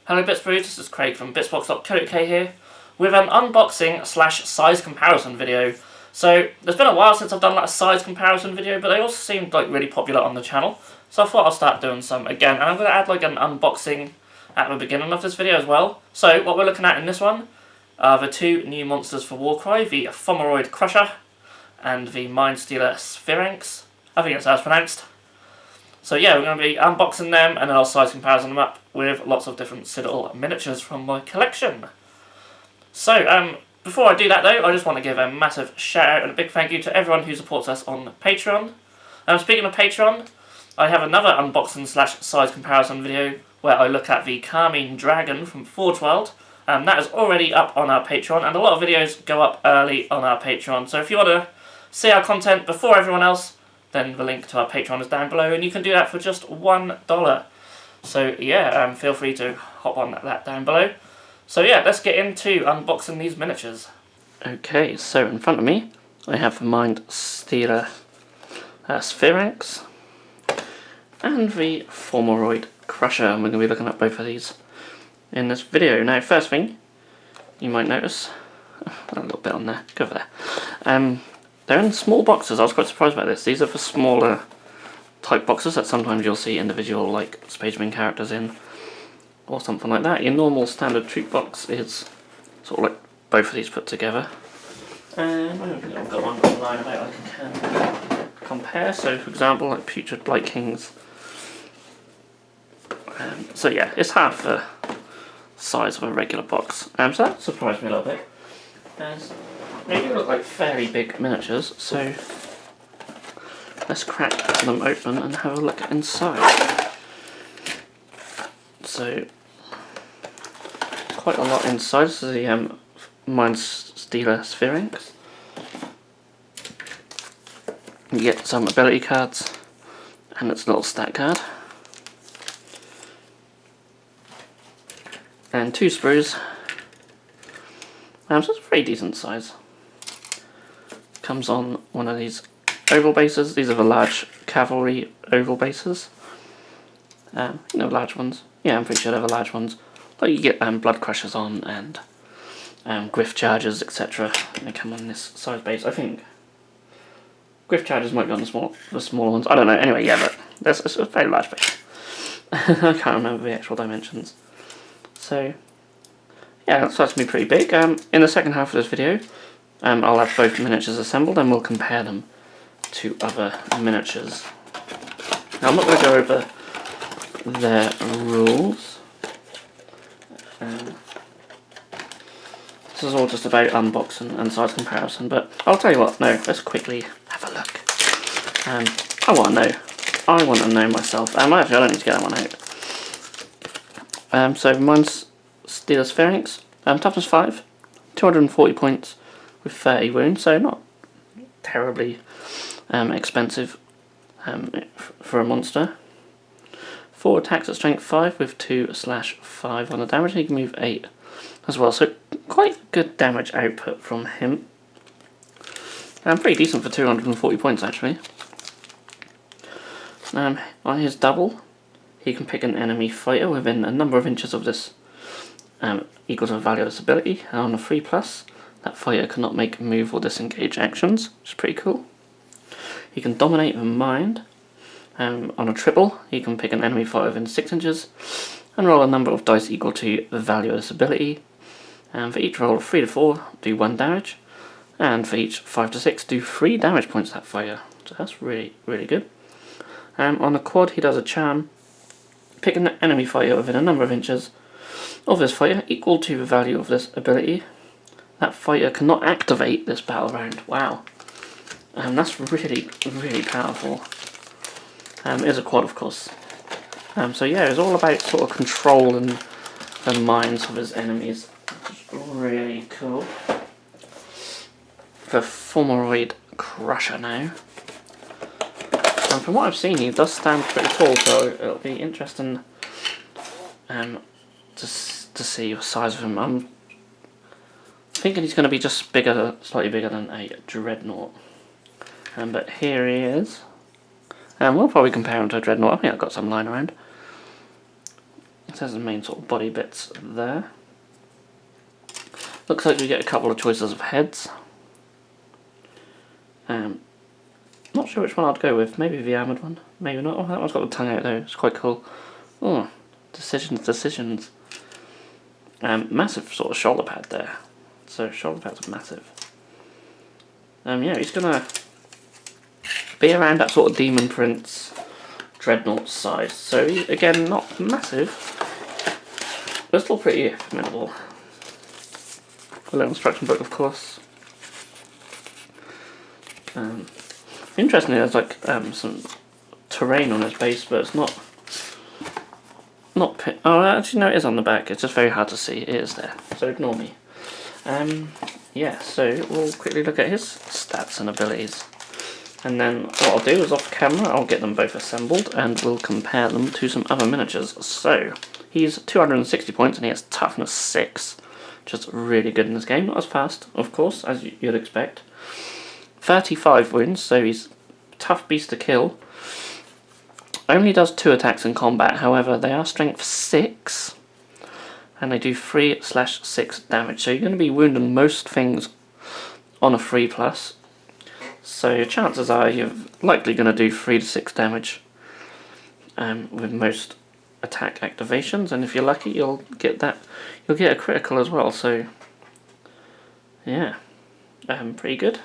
Hello Bitzbox, this is Craig from Bitzbox.co.uk here with an unboxing slash size comparison video. So there's been a while since I've done like a size comparison video, but they also seemed like really popular on the channel. So I thought I'll start doing some again, and I'm going to add like an unboxing at the beginning of this video as well. So what we're looking at in this one are the two new monsters for Warcry, the Fomoroid Crusher and the Mindstealer Sphiranx. I think it's how it's pronounced. So yeah, we're going to be unboxing them and then I'll size comparison them up with lots of different little miniatures from my collection. So before I do that though, I just want to give a massive shout out and a big thank you to everyone who supports us on Patreon. Speaking of Patreon, I have another unboxing slash size comparison video where I look at the Carmine Dragon from Forge World. That is already up on our Patreon, and a lot of videos go up early on our Patreon. So if you want to see our content before everyone else, then the link to our Patreon is down below, and you can do that for just $1. So yeah, feel free to hop on that down below. So yeah, let's get into unboxing these miniatures. Okay, so in front of me I have the Mindstealer Sphiranx and the Fomoroid Crusher, and we're going to be looking at both of these in this video. Now, first thing you might notice, a little bit on there, go over there. They're in small boxes. I was quite surprised about this. These are for smaller type boxes that sometimes you'll see individual like Space Marine characters in, or something like that. Your normal standard troop box is sort of like both of these put together. And I don't think I've got one online about I can compare. So for example, like Putrid Blight Kings. So yeah, it's half the size of a regular box. So that surprised me a little bit. They do look like fairly big miniatures, so let's crack them open and have a look inside. So, quite a lot inside. This is the Mindstealer Sphiranx. You get some ability cards and its little stat card. And 2 sprues. So it's a very decent size. Comes on one of these oval bases. These are the large cavalry oval bases. Large ones. Yeah, I'm pretty sure they're the large ones. Like you get blood crushers on and griff chargers, etc. They come on this size base. I think griff chargers might be on the smaller ones. I don't know. Anyway, yeah, but it's a very large base. I can't remember the actual dimensions. So yeah, that's going to be pretty big. In the second half of this video, I'll have both miniatures assembled and we'll compare them to other miniatures. Now, I'm not going to go over their rules. This is all just about unboxing and size comparison, but I'll tell you what, no, let's quickly have a look. I want to know myself. Actually, I don't need to get that one out. So mine's Mindstealer Sphiranx, toughness 5, 240 points with 30 wounds, so not terribly expensive for a monster. 4 attacks at strength 5 with 2/5 on the damage, and he can move 8 as well, so quite good damage output from him. Pretty decent for 240 points actually. On his double, he can pick an enemy fighter within a number of inches of this equal to the value of this ability, and on a 3+, that fighter cannot make move or disengage actions, which is pretty cool. He can dominate the mind. On a triple, he can pick an enemy fighter within 6 inches and roll a number of dice equal to the value of this ability. For each roll of 3 to 4, do 1 damage, and for each 5 to 6, do 3 damage points to that fighter. So that's really, really good. On a quad, he does a charm. Pick an enemy fighter within a number of inches of this fighter equal to the value of this ability. That fighter cannot activate this battle round. Wow. That's really, really powerful. It is a quad, of course. So yeah, it's all about sort of controlling the minds of his enemies. Really cool. The Fomoroid Crusher now. From what I've seen, he does stand pretty tall, so it'll be interesting to see the size of him. I'm thinking he's going to be just bigger, slightly bigger than a Dreadnought. But here he is. We'll probably compare him to a Dreadnought. I think I've got some lying around. there's the main sort of body bits there. Looks like we get a couple of choices of heads. Not sure which one I'd go with. Maybe the armoured one. Maybe not. Oh, that one's got the tongue out though. It's quite cool. Oh, decisions. Massive sort of shoulder pad there. So shoulder pads are massive. Yeah, he's gonna be around that sort of Demon Prince Dreadnought size. So he's, again, not massive, but still pretty formidable. A little instruction book, of course. Interestingly, there's like some terrain on his base, but it's not. Oh, actually, no, it is on the back. It's just very hard to see. It is there, so ignore me. Yeah, so we'll quickly look at his stats and abilities. And then what I'll do is off camera, I'll get them both assembled and we'll compare them to some other miniatures. So, he's 260 points and he has toughness 6. Just really good in this game. Not as fast, of course, as you'd expect. 35 wounds, so he's a tough beast to kill. Only does 2 attacks in combat, however, they are strength 6. And they do 3/6 damage. So you're going to be wounding most things on a 3+. So chances are you're likely going to do 3 to 6 damage with most attack activations. And if you're lucky, you'll get a critical as well. So yeah, pretty good.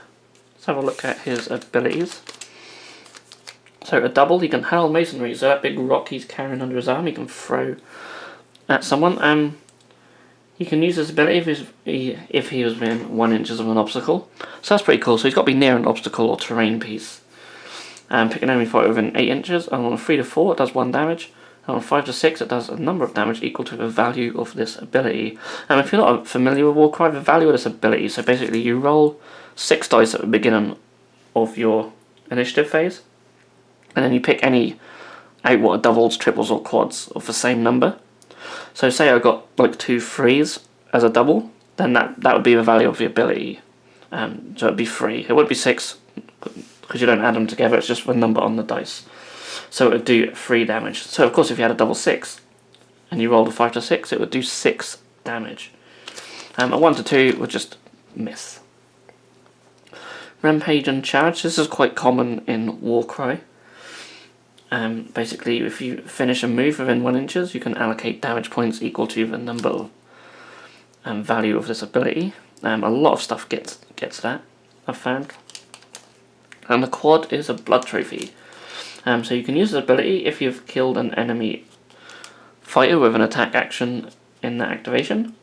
Let's have a look at his abilities. So a double, he can hurl masonry. So that big rock he's carrying under his arm, he can throw at someone. He can use this ability if he was within 1 inch of an obstacle. So that's pretty cool. So he's got to be near an obstacle or terrain piece. Pick an enemy fighter within 8 inches. And on a 3 to 4 it does 1 damage. And on a 5 to 6 it does a number of damage equal to the value of this ability. If you're not familiar with Warcry, the value of this ability, so basically you roll 6 dice at the beginning of your initiative phase. And then you pick any out doubles, triples or quads of the same number. So say I got like 2 3s as a double, then that would be the value of the ability. So it'd be 3. It wouldn't be 6 because you don't add them together, it's just the number on the dice. So it would do 3 damage. So of course if you had a double 6 and you rolled a 5 to 6, it would do 6 damage. A 1 to 2 would just miss. Rampage and Charge, this is quite common in Warcry. Basically, if you finish a move within 1 inches, you can allocate damage points equal to the number and value of this ability. A lot of stuff gets that, I've found. And the quad is a blood trophy. So you can use this ability if you've killed an enemy fighter with an attack action in that activation.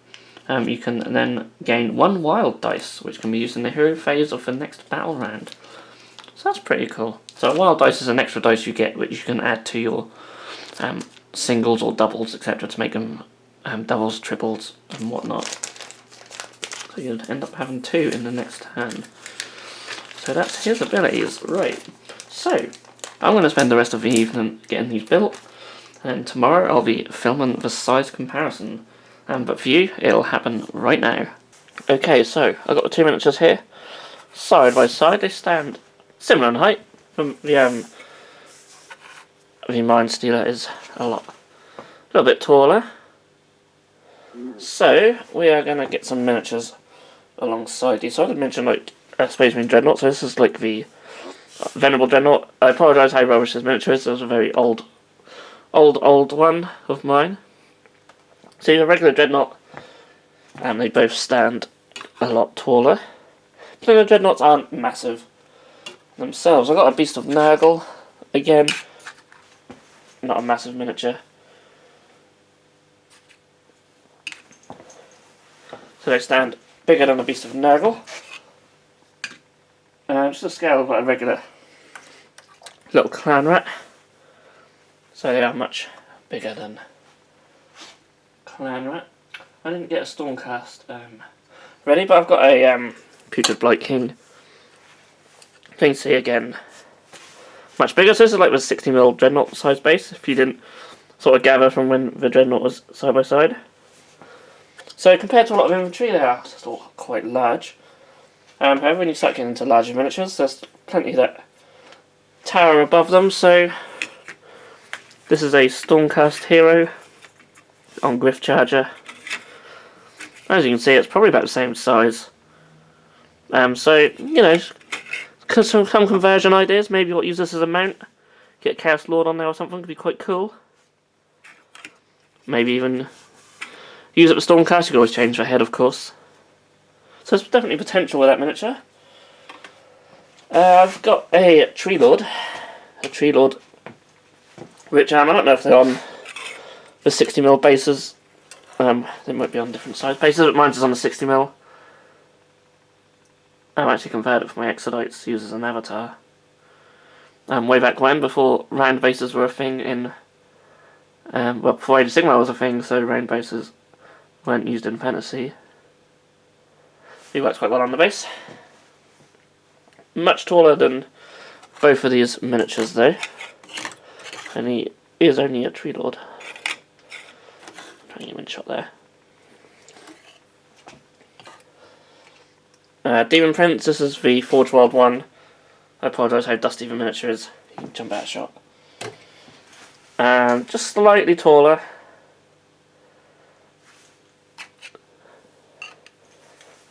You can then gain 1 wild dice, which can be used in the hero phase of the next battle round. So that's pretty cool. So a wild dice is an extra dice you get, which you can add to your singles or doubles, etc., to make them doubles, triples, and whatnot. So you'd end up having 2 in the next turn. So that's his abilities. Right. So I'm going to spend the rest of the evening getting these built, and then tomorrow I'll be filming the size comparison. But for you, it'll happen right now. Okay, so I've got the 2 miniatures here, side by side. They stand similar in height. The Mindstealer is a little bit taller. So we are going to get some miniatures alongside these. So I did mention like Space Marine Dreadnought. So this is like the Venerable Dreadnought. I apologise how rubbish this miniature is. It was a very old one of mine. So your regular Dreadnought, they both stand a lot taller. But the Dreadnoughts aren't massive themselves. I've got a Beast of Nurgle, again, not a massive miniature. So they stand bigger than the Beast of Nurgle. Just the scale of a regular little clan rat. So they are much bigger than clan rat. I didn't get a Stormcast ready, but I've got a Putrid Blight King. You can see again, much bigger. So this is like the 60mm Dreadnought size base, if you didn't sort of gather from when the Dreadnought was side by side. So compared to a lot of infantry, they are still quite large. However, when you start getting into larger miniatures, there's plenty that tower above them. So this is a Stormcast hero. on Griff Charger. As you can see, it's probably about the same size. So, you know, some conversion ideas. Maybe what use this as a mount. Get Chaos Lord on there or something. Could be quite cool. Maybe even use it for Stormcast. You can always change the head, of course. So there's definitely potential with that miniature. I've got a Tree Lord. Which I don't know if they're on the 60mm bases. They might be on different size bases, but mine's is on the 60mm. I've actually converted it for my Exodites, used as an avatar. Way back when, before round bases were a thing in... well, before Age of Sigmar was a thing, so round bases weren't used in Fantasy. He works quite well on the base. Much taller than both of these miniatures, though. And he is only a Tree Lord. Trying to get him in shot there. Demon Prince, this is the Forge World one. I apologise how dusty the miniature is. You can jump out of shot. Just slightly taller.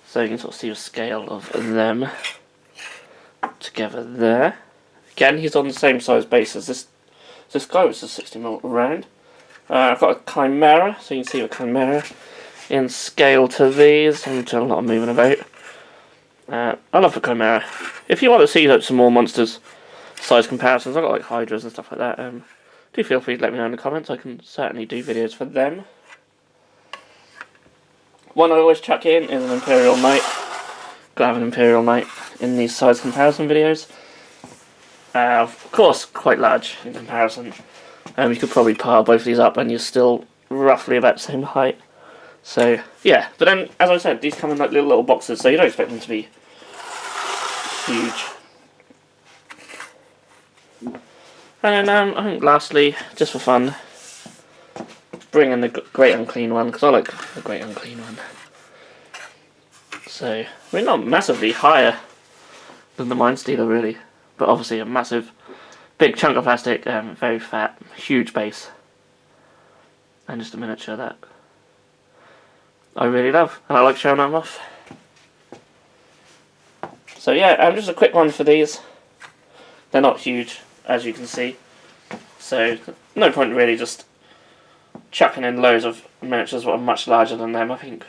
So you can sort of see the scale of them together there. Again, he's on the same size base as this guy, which is 60mm round. I've got a Chimera, so you can see the Chimera in scale to these. I'm doing a lot of moving about. I love the Chimera. If you want to see like, some more monsters size comparisons, I've got like Hydras and stuff like that. Do feel free to let me know in the comments. I can certainly do videos for them. One I always chuck in is an Imperial Knight. Gotta have an Imperial Knight in these size comparison videos. Of course, quite large in comparison. You could probably pile both of these up and you're still roughly about the same height. So, yeah. But then, as I said, these come in like little boxes, so you don't expect them to be huge. And then, I think lastly, just for fun, bring in the Great Unclean one, because I like the Great Unclean one. So, we're not massively higher than the Mindstealer, really. But obviously a massive, big chunk of plastic, very fat, huge base. And just a miniature that I really love, and I like showing them off. So yeah, just a quick one for these. They're not huge, as you can see. So, no point really just chucking in loads of miniatures that are much larger than them. I think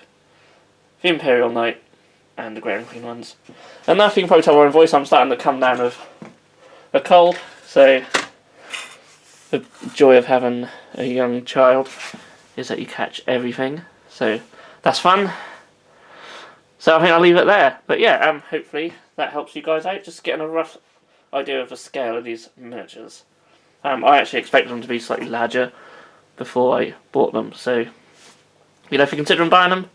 the Imperial Knight and the Great Unclean ones. And now you can probably tell by my voice, I'm starting to come down with a cold, so the joy of having a young child is that you catch everything, so that's fun. So I think I'll leave it there. But yeah, hopefully that helps you guys out, just getting a rough idea of the scale of these miniatures. I actually expected them to be slightly larger before I bought them, so you know, if you're considering buying them,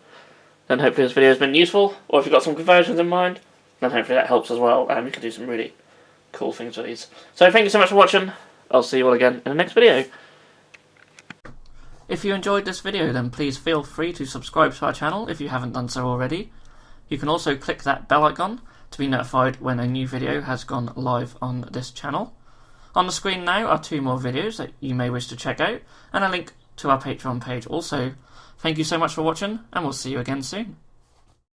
then hopefully this video has been useful, or if you've got some conversions in mind, then hopefully that helps as well, and we can do some really cool things with these. So thank you so much for watching. I'll see you all again in the next video. If you enjoyed this video, then please feel free to subscribe to our channel if you haven't done so already. You can also click that bell icon to be notified when a new video has gone live on this channel. On the screen now are 2 more videos that you may wish to check out, and a link to our Patreon page also. Thank you so much for watching, and we'll see you again soon.